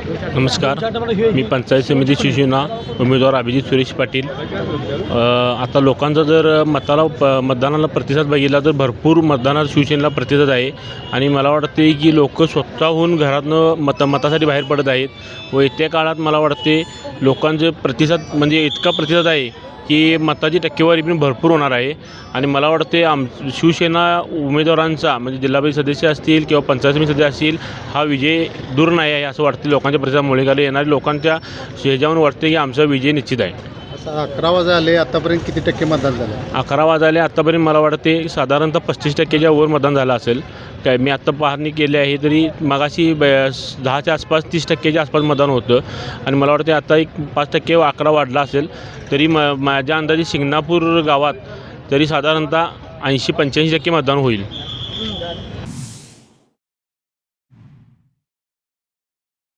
नमस्कार, मी पंचायत समिती शिवसेना उमेदवार अभिजित सुरेश पाटील. आता लोकांचा जर मतदानाला प्रतिसाद बघितला तर भरपूर मतदानात शिवसेनेला प्रतिसाद आहे आणि मला वाटते की लोक स्वतःहून घरातनं मतासाठी बाहेर पडत आहेत व येत्या काळात मला वाटते लोकांचे प्रतिसाद म्हणजे इतका प्रतिसाद आहे की मताची टक्केवारी पण भरपूर होणार आहे. आणि मला वाटते शिवसेना उमेदवारांचा म्हणजे जिल्हा परिषद सदस्य असतील किंवा पंचायत समिती सदस्य असतील हा विजय दूर नाही आहे असं वाटते लोकांच्या प्रतिसादामुळे. कारण येणाऱ्या लोकांच्या ह्याच्यावरून वाटते की आमचा विजय निश्चित आहे. असं 11 वाजले आतापर्यंत किती टक्के मतदान झालं? 11 वाजले आत्तापर्यंत मला वाटते साधारणतः 35%च्या वर मतदान झालं असेल. काय मी आत्ता पाहणी केली आहे तरी मगाशी 10च्या आसपास 30%च्या आसपास मतदान होतं आणि मला वाटते आता एक 5% 11 वाढला असेल. तरी माझ्या अंदाजे शिंगणापूर गावात तरी साधारणतः 80-85% मतदान होईल.